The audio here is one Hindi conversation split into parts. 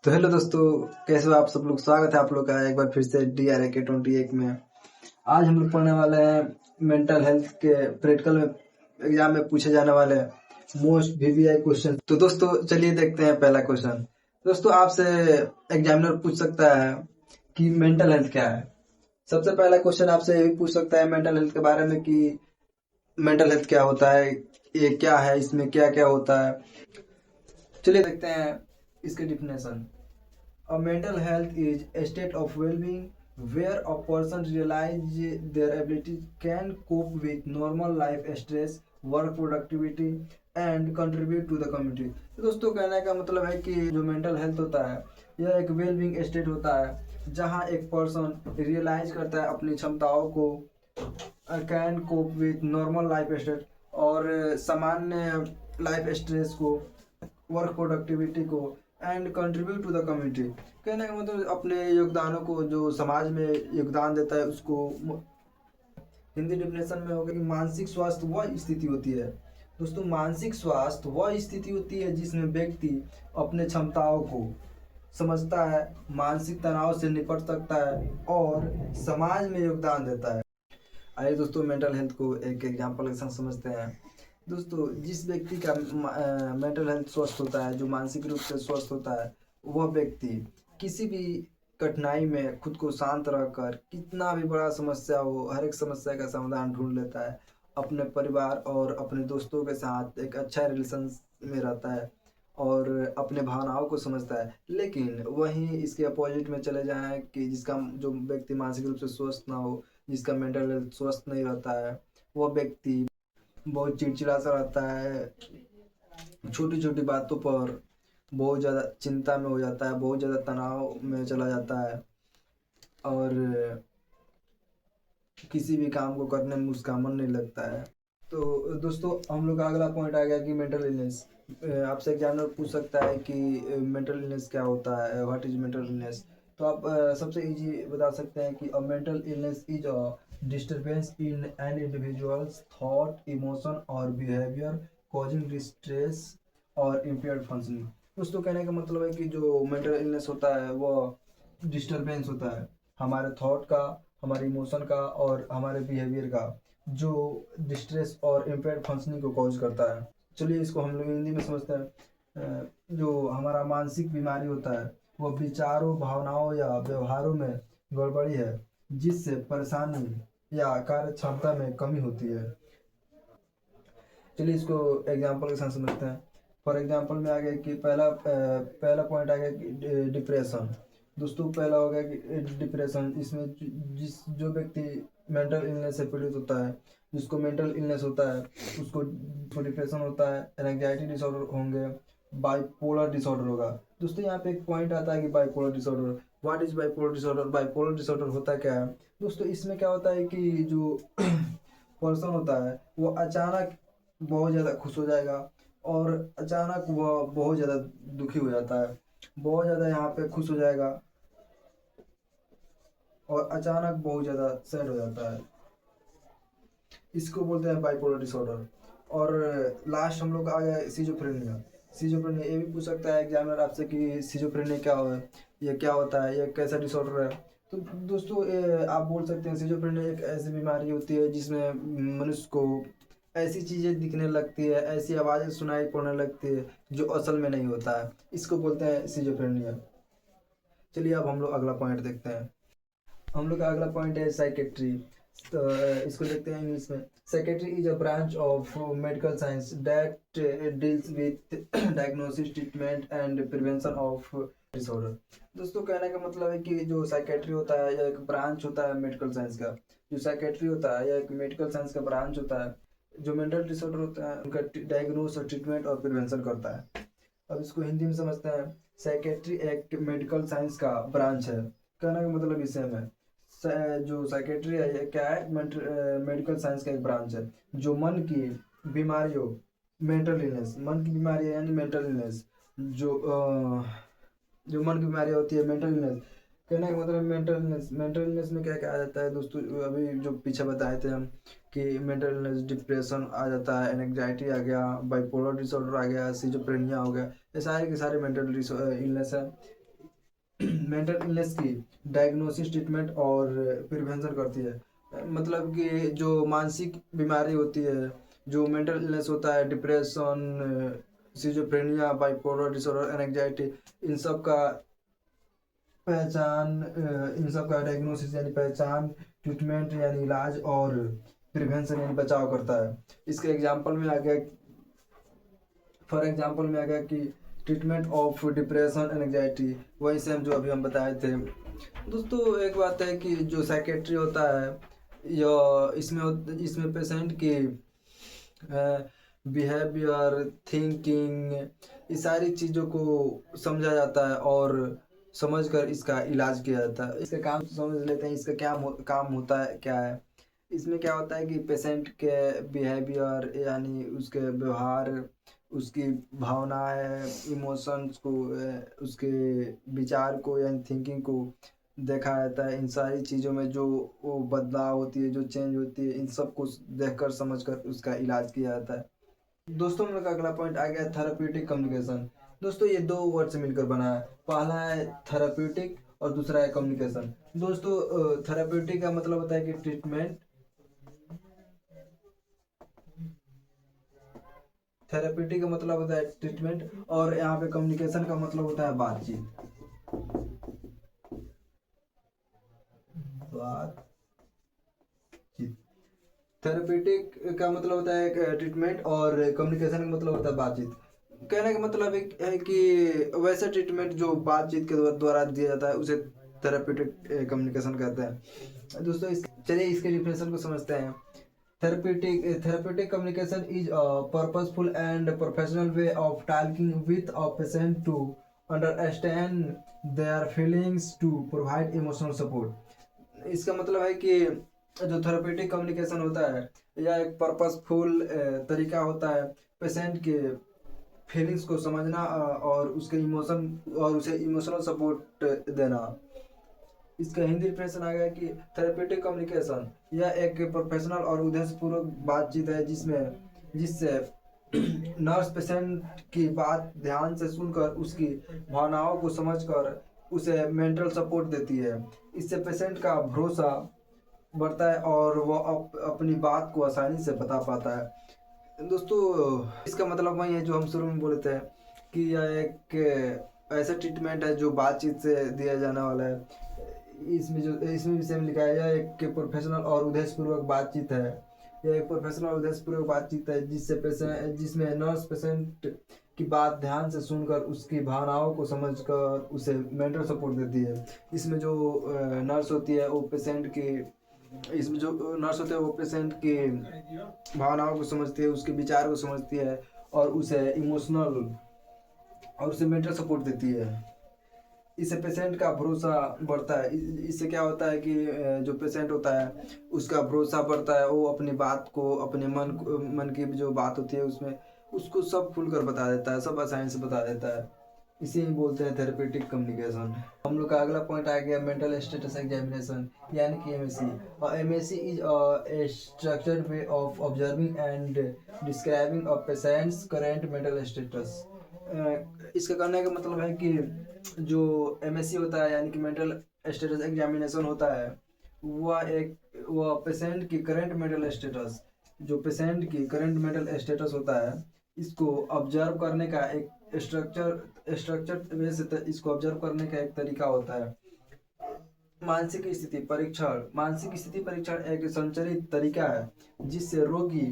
तो हेलो दोस्तों, कैसे हो आप सब लोग। स्वागत है आप लोग का एक बार फिर से DRAK 21 में। आज हम लोग पढ़ने वाले हैं मेंटल हेल्थ के प्रैक्टिकल में एग्जाम में पूछे जाने वाले मोस्ट VVI क्वेश्चन। तो दोस्तों चलिए देखते हैं पहला क्वेश्चन। दोस्तों आपसे एग्जामिनर पूछ सकता है कि मेंटल हेल्थ क्या है। सबसे पहला क्वेश्चन आपसे ये भी पूछ सकता है मेंटल हेल्थ के बारे में कि मेंटल हेल्थ क्या होता है, ये क्या है, इसमें क्या क्या होता है। चलिए देखते हैं इसके definition. A mental health is a state of well-being where a person realizes their ability can cope with normal life stress, work productivity and contribute to the community। तो दोस्तों कहने का मतलब है कि जो मेंटल हेल्थ होता है यह एक वेल-बीइंग स्टेट होता है जहां एक पर्सन रियलाइज करता है अपनी क्षमताओं को, can cope with normal life state और सामान्य लाइफ स्ट्रेस को, वर्क प्रोडक्टिविटी को and contribute to the community. कहने का मतलब अपने योगदानों को, जो समाज में योगदान देता है उसको। हिंदी डिफिनेशन में होगा कि मानसिक स्वास्थ्य वह स्थिति होती है। दोस्तों मानसिक स्वास्थ्य वह स्थिति होती है जिसमें व्यक्ति अपने क्षमताओं को समझता है, मानसिक तनाव से निपट सकता है और समाज में योगदान देता है। आइए दोस्तों मेंटल हेल्थ को एक एग्जाम्पल के साथ समझते हैं। दोस्तों जिस व्यक्ति का मेंटल हेल्थ स्वस्थ होता है, जो मानसिक रूप से स्वस्थ होता है, वह व्यक्ति किसी भी कठिनाई में खुद को शांत रखकर कितना भी बड़ा समस्या हो, हर एक समस्या का समाधान ढूंढ लेता है। अपने परिवार और अपने दोस्तों के साथ एक अच्छा रिलेशन में रहता है और अपने भावनाओं को समझता है। लेकिन वहीं इसके अपोजिट में चले जाएं कि जिसका जो व्यक्ति मानसिक रूप से स्वस्थ ना हो, जिसका मेंटल हेल्थ स्वस्थ नहीं रहता है, वह व्यक्ति बहुत चिड़चिड़ा सा रहता है, छोटी छोटी बातों पर बहुत ज़्यादा चिंता में हो जाता है, बहुत ज़्यादा तनाव में चला जाता है और किसी भी काम को करने में उसका मन नहीं लगता है। तो दोस्तों हम लोग का अगला पॉइंट आ गया कि मेंटल इलनेस। आपसे एग्जामिनर पूछ सकता है कि मेंटल इलनेस क्या होता है, व्हाट इज मेंटल इलनेस। तो आप सबसे इजी बता सकते हैं कि अ mental illness is a disturbance in an individuals thought, emotion और बिहेवियर कॉजिंग डिस्ट्रेस और इम्पेयर्ड फंक्शनिंग। दोस्तों कहने का मतलब है कि जो मेंटल इलनेस होता है वो डिस्टर्बेंस होता है हमारे थॉट का, हमारे इमोशन का और हमारे बिहेवियर का, जो डिस्ट्रेस और इम्पेयर्ड फंक्शनिंग को कॉज करता है। चलिए इसको हम लोग हिंदी में समझते हैं। जो हमारा मानसिक बीमारी होता है वो विचारों, भावनाओं या व्यवहारों में गड़बड़ी है जिससे परेशानी या कार्य क्षमता में कमी होती है। चलिए इसको एग्जाम्पल के साथ समझते हैं। फॉर एग्जाम्पल में आ गया कि पहला पॉइंट आ गया कि डिप्रेशन। दोस्तों पहला हो गया कि डिप्रेशन, इसमें जिस जो व्यक्ति मेंटल इलनेस से पीड़ित होता है, जिसको मेंटल इलनेस होता है उसको डिप्रेशन होता है, एंग्जाइटी डिसऑर्डर होंगे, बाइपोलर डिसऑर्डर होगा। दोस्तों यहाँ पे एक पॉइंट आता है कि bipolar disorder, what is bipolar disorder. Bipolar disorder होता क्या है। दोस्तों इसमें क्या होता है कि जो पर्सन होता है वो अचानक बहुत ज़्यादा खुश हो जाएगा और अचानक वह बहुत ज़्यादा दुखी हो जाता है, बहुत ज़्यादा यहाँ पे खुश हो जाएगा और अचानक बहुत ज़्यादा सैड हो जाता है। इसको बोलते हैं बाइपोलर डिसऑर्डर। और लास्ट हम लोग आ गए सिजोफ्रेनिया। सिजोफ्रेनिया ये भी पूछ सकता है एग्जामिनर आपसे कि सिजोफ्रेनिया क्या हो, ये क्या होता है, ये कैसा डिसऑर्डर है। तो दोस्तों आप बोल सकते हैं सिजोफ्रेनिया एक ऐसी बीमारी होती है जिसमें मनुष्य को ऐसी चीज़ें दिखने लगती है, ऐसी आवाज़ें सुनाई पड़ने लगती है जो असल में नहीं होता है। इसको बोलते हैं सिजोफ्रेनिया। चलिए अब हम लोग अगला पॉइंट देखते हैं। हम लोग का अगला पॉइंट है साइकेट्री। तो इसको देखते हैं इंग्लिश में। Psychiatry is a branch of medical science that deals with diagnosis, treatment and prevention of disorder. दोस्तों कहने का मतलब है कि जो साइकेट्री होता है यह एक ब्रांच होता है मेडिकल साइंस का। जो साइकेट्री होता है यह एक मेडिकल साइंस का ब्रांच होता है जो मेंटल डिसऑर्डर होता है उनका डायग्नोस और ट्रीटमेंट और प्रिवेंशन करता है। अब इसको हिंदी में समझते हैं। साइकेट्री एक मेडिकल साइंस का ब्रांच है। कहने का मतलब इसे में जो साइकेट्री है ये क्या है, मेडिकल साइंस का एक ब्रांच है जो मन की बीमारियों, मेंटल इलनेस, मन की बीमारी है यानी मेंटल इलनेस, जो जो मन की बीमारी होती है मेंटल इलनेस। कहने का मतलब मेंटल इलनेस में क्या क्या आ जाता है दोस्तों, अभी जो पीछे बताए थे हम कि मेंटल इलनेस, डिप्रेशन आ जाता है, एंग्जाइटी आ गया, बाइपोलर डिसऑर्डर आ गया, सिजोफ्रेनिया हो गया, ये सारे के सारे मेंटल इलनेस है। मेंटल इलनेस की डायग्नोसिस, ट्रीटमेंट और प्रिवेंशन करती है। मतलब कि जो मानसिक बीमारी होती है, जो मेंटल इलनेस होता है, depression, schizophrenia, bipolar disorder, anxiety, इन सब का इन सब का डायग्नोसिस यानी पहचान, ट्रीटमेंट यानी इलाज और प्रिवेंशन यानी बचाव करता है। इसके एग्जाम्पल में आ गया, फॉर एग्जाम्पल में आ गया कि treatment of depression and anxiety, वही सेम जो अभी हम बताए थे। दोस्तों एक बात है कि जो साइकेट्री होता है, या इसमें पेशेंट की बिहेवियर, थिंकिंग, ये सारी चीज़ों को समझा जाता है और समझकर इसका इलाज किया जाता है। इसका काम समझ लेते हैं, इसका क्या काम होता है, क्या है। इसमें क्या होता है कि पेशेंट के बिहेवियर यानी उसके व्यवहार, उसकी भावनाएं, इमोशंस को, उसके विचार को यानी थिंकिंग को देखा जाता है। इन सारी चीज़ों में जो वो बदलाव होती है, जो चेंज होती है, इन सब को देखकर समझकर उसका इलाज किया जाता है। दोस्तों हम लोग का अगला पॉइंट आ गया थेराप्यूटिक कम्युनिकेशन। दोस्तों ये दो वर्ड से मिलकर बना है। पहला है थेराप्यूटिक और दूसरा है कम्युनिकेशन। दोस्तों थेराप्यूटिक का मतलब होता है कि ट्रीटमेंट, थेरेपिटी का मतलब होता है ट्रीटमेंट, और यहाँ पे कम्युनिकेशन का मतलब होता है बातचीत। बातचीत, थेरेपिटिक का मतलब होता है ट्रीटमेंट और कम्युनिकेशन का मतलब होता है बातचीत। कहने का मतलब है कि वैसा ट्रीटमेंट जो बातचीत के द्वारा दिया जाता है उसे थेरेपिटिक कम्युनिकेशन कहते हैं। दोस्तों चलिए इसके डिफिनेशन को समझते हैं। Therapeutic communication is a purposeful and professional way of talking with a patient to understand their feelings to provide emotional support। इसका मतलब है कि जो थेरेपेटिक कम्युनिकेशन होता है यह एक पर्पसफुल तरीका होता है पेशेंट के फीलिंग्स को समझना और उसके इमोशन और उसे इमोशनल सपोर्ट देना। इसका हिंदी रिफ्रेंशन आ गया कि थेरेपेटिक कम्युनिकेशन यह एक प्रोफेशनल और उद्देश्यपूर्वक बातचीत है जिससे नर्स पेशेंट की बात ध्यान से सुनकर उसकी भावनाओं को समझकर उसे मेंटल सपोर्ट देती है। इससे पेशेंट का भरोसा बढ़ता है और वह अपनी बात को आसानी से बता पाता है। दोस्तों इसका मतलब वही है जो हम शुरू में बोले थे कि यह एक ऐसा ट्रीटमेंट है जो बातचीत से दिया जाने वाला है। इसमें भी सेम लिखा है, यह एक प्रोफेशनल और उद्देश्यपूर्वक बातचीत है। यह एक प्रोफेशनल और उद्देश्यपूर्वक बातचीत है जिसमें नर्स पेशेंट की बात ध्यान से सुनकर उसकी भावनाओं को समझकर उसे मेंटल सपोर्ट देती है। इसमें जो नर्स होती है वो पेशेंट की इसमें जो नर्स होते हैं वो पेशेंट की भावनाओं को समझती है, उसके विचार को समझती है और उसे मेंटल सपोर्ट देती है। इससे पेशेंट का भरोसा बढ़ता है। इससे क्या होता है कि जो पेशेंट होता है उसका भरोसा बढ़ता है। वो अपनी बात को, अपने मन की जो बात होती है उसमें उसको सब खुलकर बता देता है, सब आसानी से बता देता है। इसे ही बोलते हैं थेरेपेटिक कम्युनिकेशन। हम लोग का अगला पॉइंट आ गया मेंटल स्टेटस एग्जामिनेशन यानी कि MSc. MSc is a structured way of observing and describing a patients current mental status. इसका करने का मतलब है कि जो एमएससी होता है यानी कि मेंटल स्टेटस एग्जामिनेशन होता है वह पेशेंट की करंट मेंटल स्टेटस, जो पेशेंट की करंट मेंटल स्टेटस होता है इसको ऑब्जर्व करने का एक स्ट्रक्चर वे से इसको ऑब्जर्व करने का एक तरीका होता है। मानसिक स्थिति परीक्षण एक संरचित तरीका है जिससे रोगी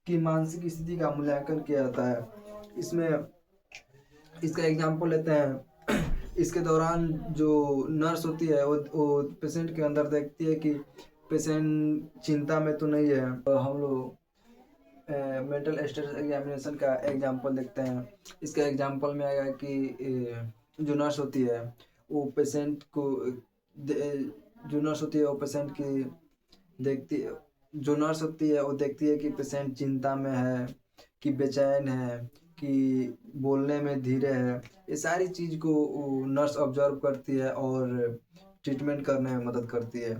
की मानसिक स्थिति का मूल्यांकन किया जाता है। इसमें इसका एग्जाम्पल लेते हैं। इसके दौरान जो नर्स होती है वो पेशेंट के अंदर देखती है कि पेशेंट चिंता में तो नहीं है। हम लोग मेंटल स्टेटस एग्जामिनेशन का एग्जांपल देखते हैं। इसका एग्जांपल में आएगा कि जो नर्स होती है वो पेशेंट को जो नर्स होती है वो पेशेंट की देखती जो नर्स होती है वो देखती है कि पेशेंट चिंता में है, कि बेचैन है, कि बोलने में धीरे है। ये सारी चीज़ को नर्स ऑब्जर्व करती है और ट्रीटमेंट करने में मदद करती है।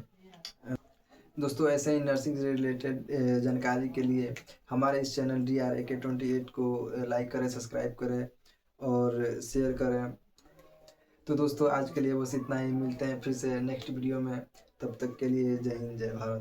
दोस्तों ऐसे ही नर्सिंग से रिलेटेड जानकारी के लिए हमारे इस चैनल DRAK28 को लाइक करें, सब्सक्राइब करें और शेयर करें। तो दोस्तों आज के लिए बस इतना ही, मिलते हैं फिर से नेक्स्ट वीडियो में। तब तक के लिए जय हिंद जय भारत।